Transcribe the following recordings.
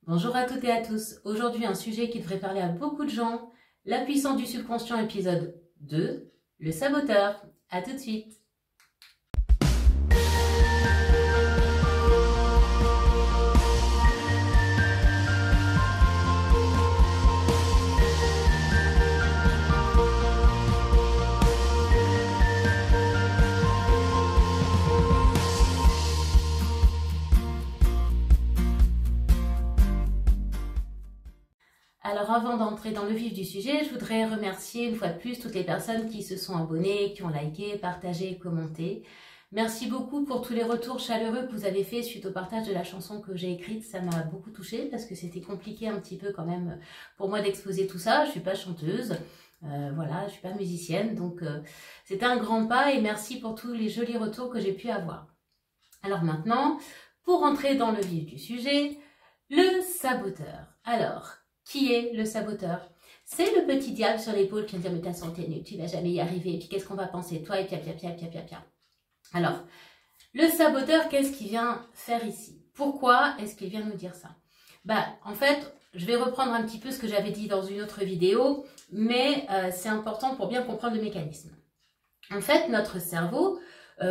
Bonjour à toutes et à tous. Aujourd'hui, un sujet qui devrait parler à beaucoup de gens, la puissance du subconscient épisode 2, le saboteur. À tout de suite. Alors avant d'entrer dans le vif du sujet, je voudrais remercier une fois de plus toutes les personnes qui se sont abonnées, qui ont liké, partagé, commenté. Merci beaucoup pour tous les retours chaleureux que vous avez fait suite au partage de la chanson que j'ai écrite. Ça m'a beaucoup touchée parce que c'était compliqué un petit peu quand même pour moi d'exposer tout ça. Je suis pas chanteuse, voilà, je suis pas musicienne, donc c'était un grand pas et merci pour tous les jolis retours que j'ai pu avoir. Alors maintenant, pour rentrer dans le vif du sujet, le saboteur. Alors, qui est le saboteur? C'est le petit diable sur l'épaule qui vient dire mais ta santé est nulle, tu vas jamais y arriver, et puis qu'est-ce qu'on va penser de toi, et pia. Alors, le saboteur, qu'est-ce qu'il vient faire ici? Pourquoi est-ce qu'il vient nous dire ça? En fait, je vais reprendre un petit peu ce que j'avais dit dans une autre vidéo, mais c'est important pour bien comprendre le mécanisme. En fait, notre cerveau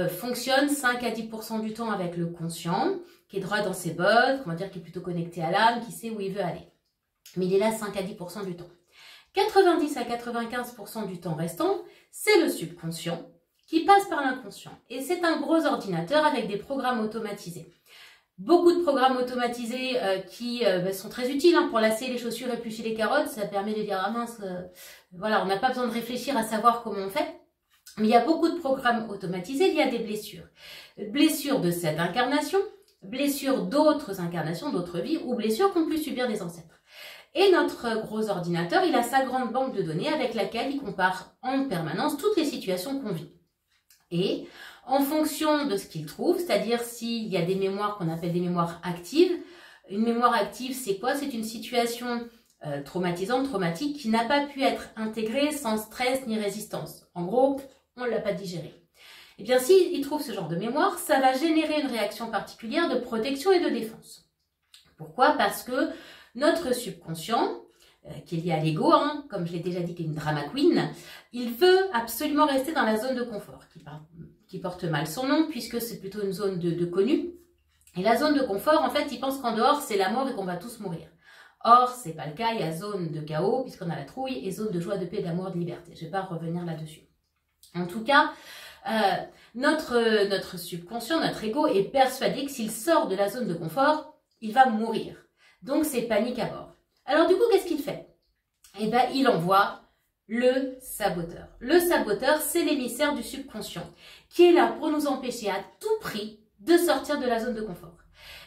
fonctionne 5 à 10% du temps avec le conscient, qui est droit dans ses bottes, on va dire qui est plutôt connecté à l'âme, qui sait où il veut aller. Mais il est là 5 à 10% du temps. 90 à 95% du temps restant, c'est le subconscient qui passe par l'inconscient. Et c'est un gros ordinateur avec des programmes automatisés. Beaucoup de programmes automatisés qui sont très utiles pour lasser les chaussures, éplucher les carottes. Ça permet de dire, ah mince, voilà, on n'a pas besoin de réfléchir à savoir comment on fait. Mais il y a beaucoup de programmes automatisés, il y a des blessures. Blessures de cette incarnation, blessures d'autres incarnations, d'autres vies, ou blessures qu'ont pu subir des ancêtres. Et notre gros ordinateur, il a sa grande banque de données avec laquelle il compare en permanence toutes les situations qu'on vit. Et en fonction de ce qu'il trouve, c'est-à-dire s'il y a des mémoires qu'on appelle des mémoires actives, une mémoire active, c'est quoi? C'est une situation traumatisante, traumatique, qui n'a pas pu être intégrée sans stress ni résistance. En gros, on ne l'a pas digérée. Et bien, s'il trouve ce genre de mémoire, ça va générer une réaction particulière de protection et de défense. Pourquoi? Parce que notre subconscient, qui est lié à l'ego, comme je l'ai déjà dit, qui est une drama queen, il veut absolument rester dans la zone de confort, qui porte mal son nom, puisque c'est plutôt une zone de connu. Et la zone de confort, en fait, il pense qu'en dehors, c'est la mort et qu'on va tous mourir. Or, c'est pas le cas, il y a zone de chaos, puisqu'on a la trouille, et zone de joie, de paix, d'amour, de liberté. Je vais pas revenir là-dessus. En tout cas, notre subconscient, notre ego, est persuadé que s'il sort de la zone de confort, il va mourir. Donc, c'est panique à bord. Alors, du coup, qu'est-ce qu'il fait? Eh bien, il envoie le saboteur. Le saboteur, c'est l'émissaire du subconscient, qui est là pour nous empêcher à tout prix de sortir de la zone de confort.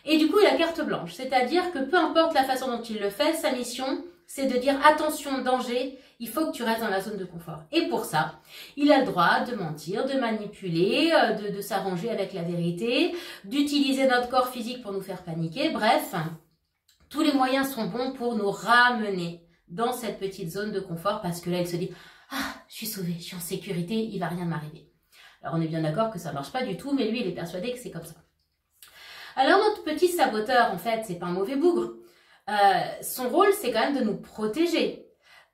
Et du coup, il a carte blanche, c'est-à-dire que peu importe la façon dont il le fait, sa mission, c'est de dire attention, danger, il faut que tu restes dans la zone de confort. Et pour ça, il a le droit de mentir, de manipuler, de s'arranger avec la vérité, d'utiliser notre corps physique pour nous faire paniquer, bref. Tous les moyens sont bons pour nous ramener dans cette petite zone de confort parce que là, il se dit « Ah, je suis sauvée, je suis en sécurité, il ne va rien m'arriver. » Alors, on est bien d'accord que ça ne marche pas du tout, mais lui, il est persuadé que c'est comme ça. Alors, notre petit saboteur, en fait, c'est pas un mauvais bougre. Son rôle, c'est quand même de nous protéger.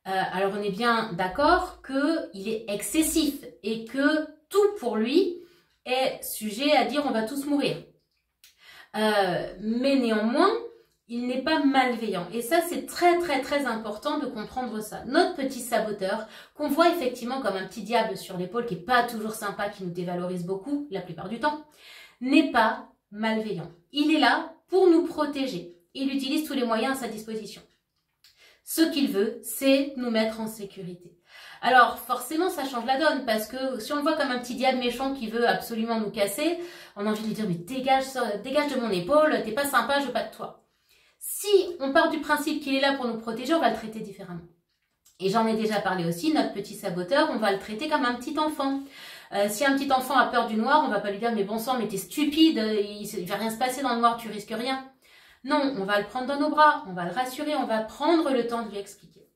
Alors, on est bien d'accord qu'il est excessif et que tout pour lui est sujet à dire « on va tous mourir ». Mais néanmoins, il n'est pas malveillant. Et ça, c'est très important de comprendre ça. Notre petit saboteur, qu'on voit effectivement comme un petit diable sur l'épaule, qui n'est pas toujours sympa, qui nous dévalorise beaucoup, la plupart du temps, n'est pas malveillant. Il est là pour nous protéger. Il utilise tous les moyens à sa disposition. Ce qu'il veut, c'est nous mettre en sécurité. Alors, forcément, ça change la donne, parce que si on le voit comme un petit diable méchant qui veut absolument nous casser, on a envie de lui dire, mais dégage de mon épaule, t'es pas sympa, je veux pas de toi. Si on part du principe qu'il est là pour nous protéger, on va le traiter différemment. Et j'en ai déjà parlé aussi, notre petit saboteur, on va le traiter comme un petit enfant. Si un petit enfant a peur du noir, on va pas lui dire « mais bon sang, mais t'es stupide, il va rien se passer dans le noir, tu risques rien ». Non, on va le prendre dans nos bras, on va le rassurer, on va prendre le temps de lui expliquer.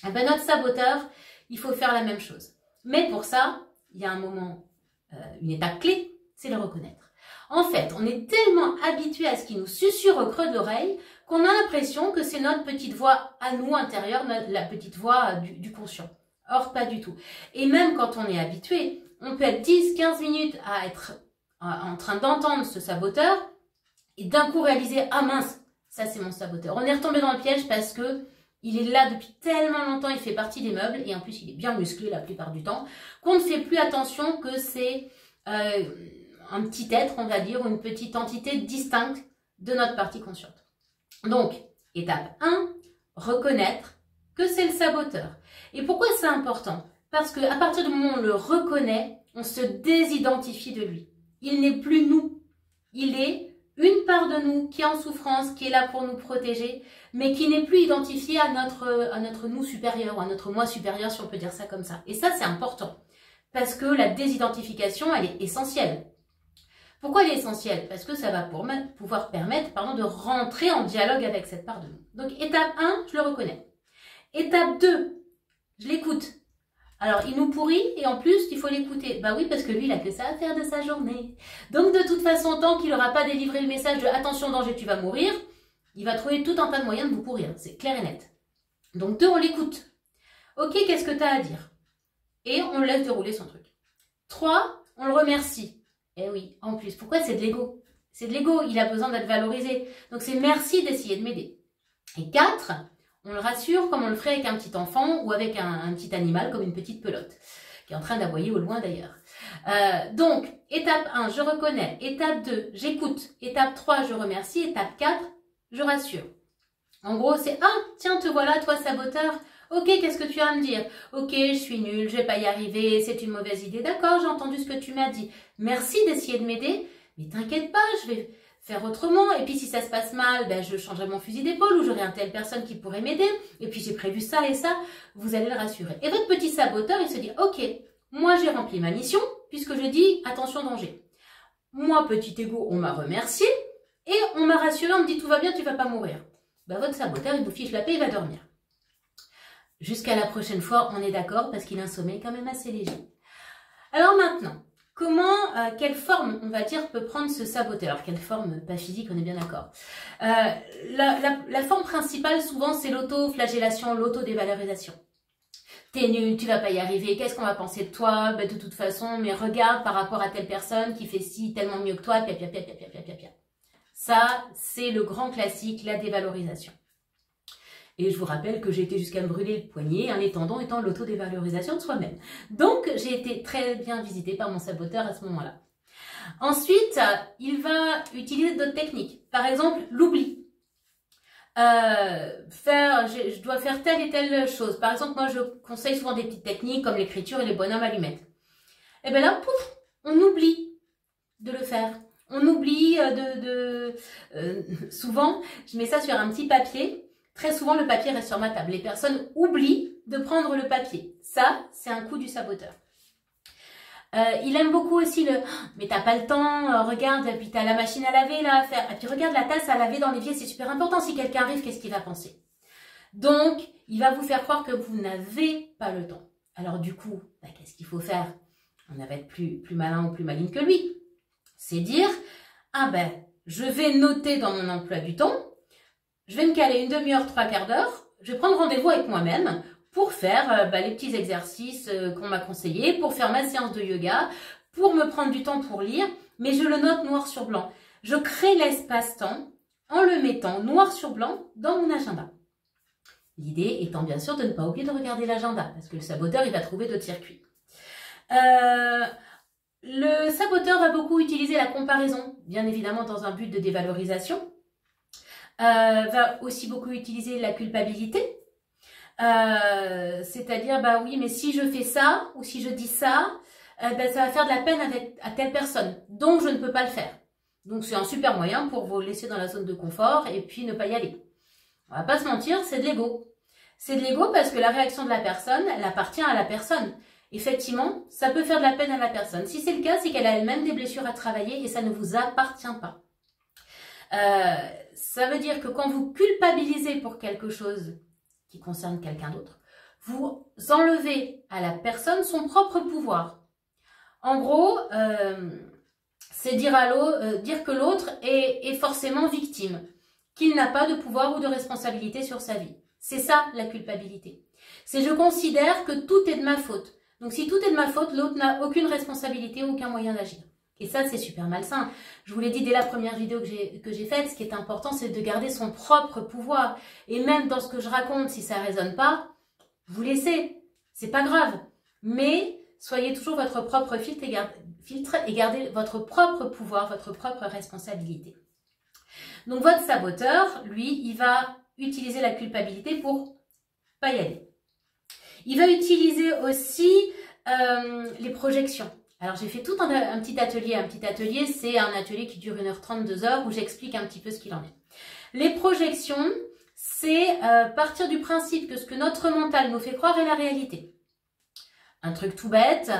Et ben notre saboteur, il faut faire la même chose. Mais pour ça, il y a un moment, une étape clé, c'est le reconnaître. En fait, on est tellement habitué à ce qu'il nous susurre au creux de l'oreille qu'on a l'impression que c'est notre petite voix à nous intérieure, la petite voix du conscient. Or, pas du tout. Et même quand on est habitué, on peut être 10-15 minutes à être en train d'entendre ce saboteur et d'un coup réaliser « Ah mince, ça c'est mon saboteur ». On est retombé dans le piège parce que il est là depuis tellement longtemps, il fait partie des meubles et en plus il est bien musclé la plupart du temps, qu'on ne fait plus attention que c'est un petit être, on va dire, ou une petite entité distincte de notre partie consciente. Donc, étape 1, reconnaître que c'est le saboteur. Et pourquoi c'est important? Parce qu'à partir du moment où on le reconnaît, on se désidentifie de lui. Il n'est plus nous. Il est une part de nous qui est en souffrance, qui est là pour nous protéger, mais qui n'est plus identifiée à notre nous supérieur, ou à notre moi supérieur, si on peut dire ça comme ça. Et ça, c'est important, parce que la désidentification, elle est essentielle. Pourquoi elle est essentielle? Parce que ça va pouvoir permettre de rentrer en dialogue avec cette part de nous. Donc, étape 1, je le reconnais. Étape 2, je l'écoute. Alors, il nous pourrit et en plus, il faut l'écouter. Bah oui, parce que lui, il a que ça à faire de sa journée. Donc, de toute façon, tant qu'il n'aura pas délivré le message de « Attention, danger, tu vas mourir », il va trouver tout un tas de moyens de vous pourrir. C'est clair et net. Donc, 2, on l'écoute. Ok, qu'est-ce que tu as à dire? Et on le laisse dérouler son truc. 3, on le remercie. Eh oui, en plus, pourquoi? C'est de l'ego. C'est de l'ego, il a besoin d'être valorisé. Donc, c'est merci d'essayer de m'aider. Et 4, on le rassure comme on le ferait avec un petit enfant ou avec un petit animal comme une petite pelote, qui est en train d'aboyer au loin d'ailleurs. Donc, étape 1, je reconnais. Étape 2, j'écoute. Étape 3, je remercie. Étape 4, je rassure. En gros, c'est « Ah, tiens, te voilà, toi saboteur. Ok, qu'est-ce que tu as à me dire? Ok, je suis nulle, je vais pas y arriver, c'est une mauvaise idée. D'accord, j'ai entendu ce que tu m'as dit. Merci d'essayer de m'aider, mais t'inquiète pas, je vais faire autrement. Et puis si ça se passe mal, ben, je changerai mon fusil d'épaule ou j'aurai une telle personne qui pourrait m'aider. Et puis j'ai prévu ça et ça. » Vous allez le rassurer. Et votre petit saboteur, il se dit « Ok, moi j'ai rempli ma mission puisque je dis attention danger. Moi, petit égo, on m'a remercié et on m'a rassuré, on me dit tout va bien, tu vas pas mourir. » Ben, votre saboteur, il vous fiche la paix, il va dormir. Jusqu'à la prochaine fois, on est d'accord parce qu'il a un sommeil quand même assez léger. Alors maintenant, quelle forme, on va dire, peut prendre ce saboteur? Alors, quelle forme? Pas physique, on est bien d'accord. La forme principale, souvent, c'est l'auto-flagellation, l'auto-dévalorisation. T'es nul, tu vas pas y arriver, qu'est-ce qu'on va penser de toi? Ben, de toute façon, mais regarde par rapport à telle personne qui fait ci, tellement mieux que toi, pia, pia, pia, pia, pia, pia, pia. Ça, c'est le grand classique, la dévalorisation. Et je vous rappelle que j'ai été jusqu'à me brûler le poignet, un étendon étant l'autodévalorisation de soi-même. Donc, j'ai été très bien visitée par mon saboteur à ce moment-là. Ensuite, il va utiliser d'autres techniques. Par exemple, l'oubli. Je dois faire telle et telle chose. Par exemple, moi, je conseille souvent des petites techniques comme l'écriture et les bonhommes allumettes. Et bien là, pouf, on oublie de le faire. On oublie souvent, je mets ça sur un petit papier. Très souvent, le papier reste sur ma table. Les personnes oublient de prendre le papier. Ça, c'est un coup du saboteur. Il aime beaucoup aussi le « mais t'as pas le temps, regarde, puis t'as la machine à laver là à faire. Et puis regarde la tasse à laver dans l'évier, c'est super important. Si quelqu'un arrive, qu'est-ce qu'il va penser ?» Donc, il va vous faire croire que vous n'avez pas le temps. Alors du coup, bah, qu'est-ce qu'il faut faire? On va être plus malin ou plus maligne que lui. C'est dire « ah ben, je vais noter dans mon emploi du temps. Je vais me caler une demi-heure, 3/4 d'heure. Je vais prendre rendez-vous avec moi-même pour faire les petits exercices qu'on m'a conseillés, pour faire ma séance de yoga, pour me prendre du temps pour lire, mais je le note noir sur blanc. Je crée l'espace-temps en le mettant noir sur blanc dans mon agenda. » L'idée étant bien sûr de ne pas oublier de regarder l'agenda, parce que le saboteur, il va trouver d'autres circuits. Le saboteur va beaucoup utiliser la comparaison, bien évidemment dans un but de dévalorisation. Va aussi beaucoup utiliser la culpabilité, c'est-à-dire bah oui mais si je fais ça ou si je dis ça, ça va faire de la peine à telle personne, donc je ne peux pas le faire. Donc c'est un super moyen pour vous laisser dans la zone de confort et puis ne pas y aller. On va pas se mentir, c'est de l'ego. C'est de l'ego parce que la réaction de la personne, elle appartient à la personne. Effectivement, ça peut faire de la peine à la personne. Si c'est le cas, c'est qu'elle a elle-même des blessures à travailler et ça ne vous appartient pas. Ça veut dire que quand vous culpabilisez pour quelque chose qui concerne quelqu'un d'autre, vous enlevez à la personne son propre pouvoir. En gros, c'est dire que l'autre est forcément victime. qu'il n'a pas de pouvoir ou de responsabilité sur sa vie. C'est ça la culpabilité. C'est je considère que tout est de ma faute. Donc si tout est de ma faute, l'autre n'a aucune responsabilité, aucun moyen d'agir. Et ça, c'est super malsain. Je vous l'ai dit dès la première vidéo que j'ai faite, ce qui est important, c'est de garder son propre pouvoir. Et même dans ce que je raconte, si ça ne résonne pas, vous laissez. C'est pas grave. Mais soyez toujours votre propre filtre et gardez votre propre pouvoir, votre propre responsabilité. Donc votre saboteur, lui, il va utiliser la culpabilité pour pas y aller. Il va utiliser aussi les projections. Alors j'ai fait tout un petit atelier. Un petit atelier, c'est un atelier qui dure 1h30, 2h, où j'explique un petit peu ce qu'il en est. Les projections, c'est partir du principe que ce que notre mental nous fait croire est la réalité. Un truc tout bête,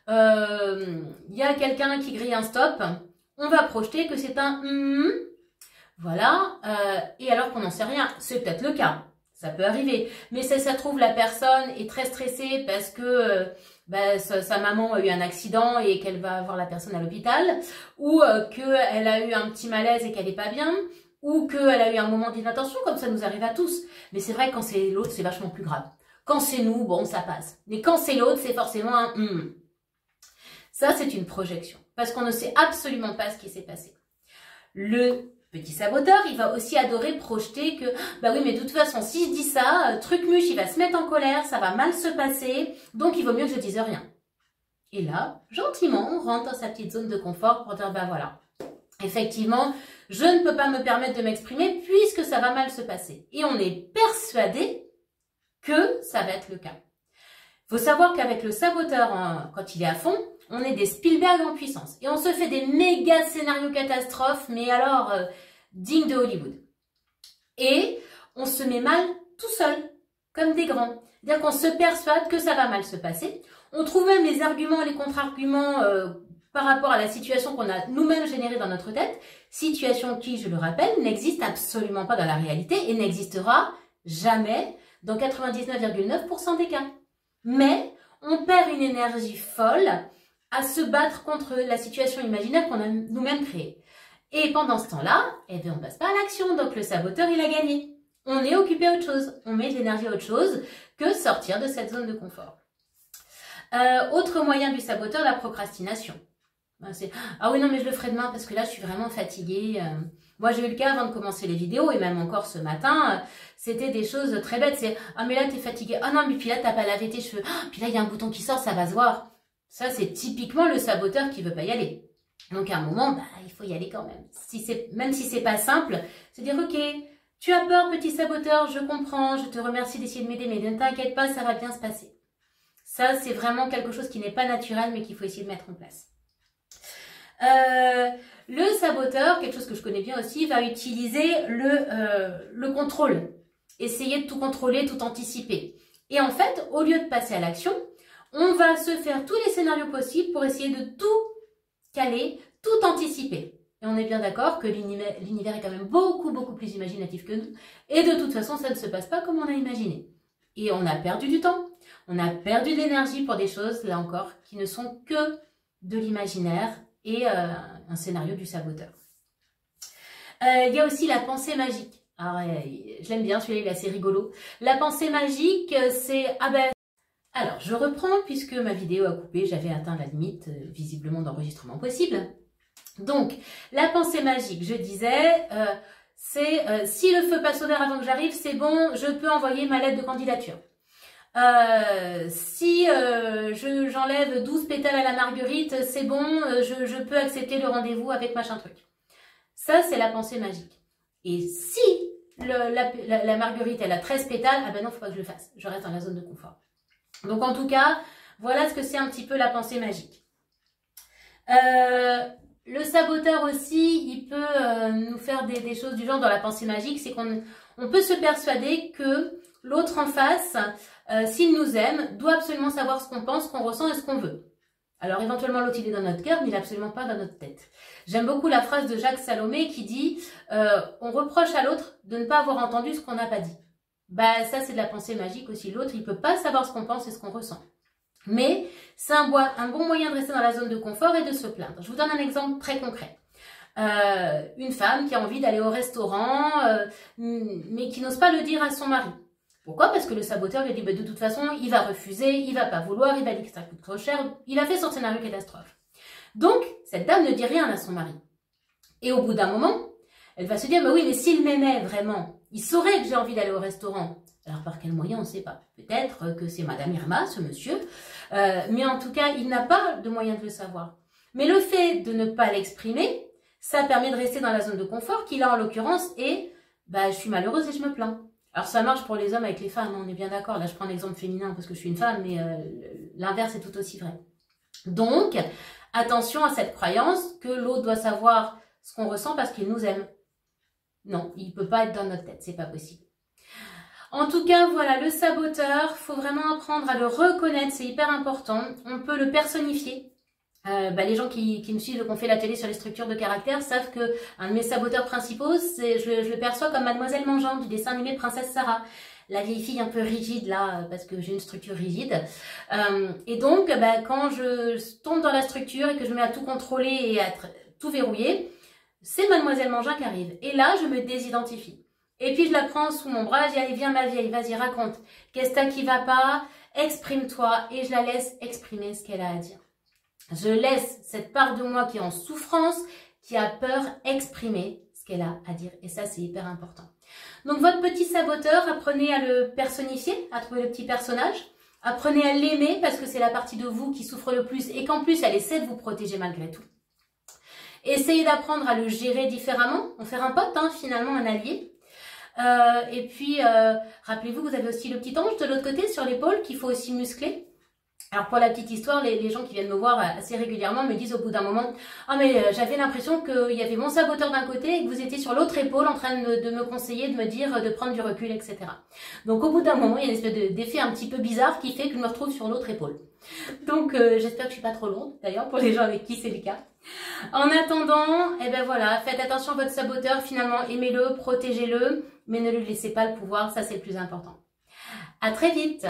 il y a quelqu'un qui grille un stop, on va projeter que c'est un voilà, et alors qu'on n'en sait rien, c'est peut-être le cas. Ça peut arriver, mais si ça trouve, la personne est très stressée parce que sa maman a eu un accident et qu'elle va voir la personne à l'hôpital, ou qu'elle a eu un petit malaise et qu'elle n'est pas bien, ou qu'elle a eu un moment d'inattention, comme ça nous arrive à tous. Mais c'est vrai que quand c'est l'autre, c'est vachement plus grave. Quand c'est nous, bon, ça passe. Mais quand c'est l'autre, c'est forcément un Ça, c'est une projection, parce qu'on ne sait absolument pas ce qui s'est passé. Le petit saboteur, il va aussi adorer projeter que, bah oui, mais de toute façon, si je dis ça, Trucmuche, il va se mettre en colère, ça va mal se passer, donc il vaut mieux que je dise rien. Et là, gentiment, on rentre dans sa petite zone de confort pour dire, bah voilà, effectivement, je ne peux pas me permettre de m'exprimer puisque ça va mal se passer. Et on est persuadé que ça va être le cas. Il faut savoir qu'avec le saboteur, quand il est à fond, on est des Spielberg en puissance. Et on se fait des méga scénarios catastrophes, mais alors dignes de Hollywood. Et on se met mal tout seul, comme des grands. C'est-à-dire qu'on se persuade que ça va mal se passer. On trouve même les arguments, les contre-arguments par rapport à la situation qu'on a nous-mêmes générée dans notre tête. Situation qui, je le rappelle, n'existe absolument pas dans la réalité et n'existera jamais dans 99,9% des cas. Mais on perd une énergie folle à se battre contre la situation imaginaire qu'on a nous-mêmes créée. Et pendant ce temps-là, eh bien, on ne passe pas à l'action, donc le saboteur, il a gagné. On est occupé à autre chose, on met de l'énergie à autre chose que sortir de cette zone de confort. Autre moyen du saboteur, la procrastination. Ah oui, non, mais je le ferai demain parce que là, je suis vraiment fatiguée. Moi, j'ai eu le cas avant de commencer les vidéos et même encore ce matin, c'était des choses très bêtes. C'est, ah mais là, t'es fatiguée. Ah non, mais puis là, t'as pas lavé tes cheveux. Ah, puis là, il y a un bouton qui sort, ça va se voir. Ça, c'est typiquement le saboteur qui veut pas y aller. Donc, à un moment, bah, il faut y aller quand même. Même si c'est pas simple, c'est dire, ok, tu as peur, petit saboteur, je comprends, je te remercie d'essayer de m'aider, mais ne t'inquiète pas, ça va bien se passer. Ça, c'est vraiment quelque chose qui n'est pas naturel, mais qu'il faut essayer de mettre en place. Le saboteur, quelque chose que je connais bien aussi, va utiliser le contrôle. Essayer de tout contrôler, tout anticiper. Et en fait, au lieu de passer à l'action, on va se faire tous les scénarios possibles pour essayer de tout caler, tout anticiper. Et on est bien d'accord que l'univers est quand même beaucoup plus imaginatif que nous. Et de toute façon, ça ne se passe pas comme on a imaginé. Et on a perdu du temps. On a perdu de l'énergie pour des choses, là encore, qui ne sont que de l'imaginaire et un scénario du saboteur. Il y a aussi la pensée magique. Alors, je l'aime bien, celui-là, il est assez rigolo. La pensée magique, c'est... Ah ben... Alors, je reprends, puisque ma vidéo a coupé, j'avais atteint la limite, visiblement, d'enregistrement possible. Donc, la pensée magique, je disais, c'est si le feu passe au vert avant que j'arrive, c'est bon, je peux envoyer ma lettre de candidature. Si j'enlève 12 pétales à la marguerite, c'est bon, je peux accepter le rendez-vous avec machin truc. Ça, c'est la pensée magique. Et si la marguerite, elle a 13 pétales, ah ben non, faut pas que je le fasse. Je reste dans la zone de confort. Donc, en tout cas, voilà ce que c'est un petit peu la pensée magique. Le saboteur aussi, il peut nous faire des choses du genre dans la pensée magique, c'est qu'on peut se persuader que l'autre en face, s'il nous aime, doit absolument savoir ce qu'on pense, ce qu'on ressent et ce qu'on veut. Alors éventuellement l'autre il est dans notre cœur, mais il n'est absolument pas dans notre tête. J'aime beaucoup la phrase de Jacques Salomé qui dit on reproche à l'autre de ne pas avoir entendu ce qu'on n'a pas dit. Bah ça c'est de la pensée magique aussi. L'autre il peut pas savoir ce qu'on pense et ce qu'on ressent. Mais c'est un bon moyen de rester dans la zone de confort et de se plaindre. Je vous donne un exemple très concret. une femme qui a envie d'aller au restaurant, mais qui n'ose pas le dire à son mari. Pourquoi? Parce que le saboteur lui a dit bah, de toute façon, il va refuser, il va pas vouloir, il va dire que ça coûte trop cher. Il a fait son scénario catastrophe. Donc, cette dame ne dit rien à son mari. Et au bout d'un moment, elle va se dire bah oui, mais s'il m'aimait vraiment, il saurait que j'ai envie d'aller au restaurant. Alors par quel moyen, on ne sait pas. Peut-être que c'est Madame Irma, ce monsieur, mais en tout cas, il n'a pas de moyen de le savoir. Mais le fait de ne pas l'exprimer, ça permet de rester dans la zone de confort, qui là en l'occurrence est bah, je suis malheureuse et je me plains. Alors ça marche pour les hommes avec les femmes, on est bien d'accord. Là je prends l'exemple féminin parce que je suis une femme, mais l'inverse est tout aussi vrai. Donc, attention à cette croyance que l'autre doit savoir ce qu'on ressent parce qu'il nous aime. Non, il ne peut pas être dans notre tête, c'est pas possible. En tout cas, voilà, le saboteur, faut vraiment apprendre à le reconnaître, c'est hyper important. On peut le personnifier. Les gens qui me suivent, qu'on fait la télé sur les structures de caractère, savent que un de mes saboteurs principaux, je le perçois comme Mademoiselle Mangeante du dessin animé Princesse Sarah. La vieille fille un peu rigide là, parce que j'ai une structure rigide. Et donc, quand je tombe dans la structure et que je me mets à tout contrôler et à tout verrouiller, c'est Mademoiselle Mangin qui arrive. Et là, je me désidentifie. Et puis, je la prends sous mon bras, je dis, allez, viens ma vieille, vas-y, raconte. Qu'est-ce qui va pas? Exprime-toi. Et je la laisse exprimer ce qu'elle a à dire. Je laisse cette part de moi qui est en souffrance, qui a peur, exprimer ce qu'elle a à dire. Et ça, c'est hyper important. Donc, votre petit saboteur, apprenez à le personnifier, à trouver le petit personnage. Apprenez à l'aimer parce que c'est la partie de vous qui souffre le plus et qu'en plus, elle essaie de vous protéger malgré tout. Essayez d'apprendre à le gérer différemment, en faire un pote, finalement un allié. Et puis, rappelez-vous que vous avez aussi le petit ange de l'autre côté sur l'épaule qu'il faut aussi muscler. Alors pour la petite histoire, les gens qui viennent me voir assez régulièrement me disent au bout d'un moment « Ah mais j'avais l'impression qu'il y avait mon saboteur d'un côté et que vous étiez sur l'autre épaule en train de me conseiller, de me dire de prendre du recul, etc. » Donc au bout d'un moment, il y a une espèce d'effet un petit peu bizarre qui fait que je me retrouve sur l'autre épaule. Donc j'espère que je suis pas trop lourde d'ailleurs pour les gens avec qui c'est le cas. En attendant, voilà, faites attention à votre saboteur, finalement aimez-le, protégez-le, mais ne lui laissez pas le pouvoir, ça c'est le plus important. À très vite.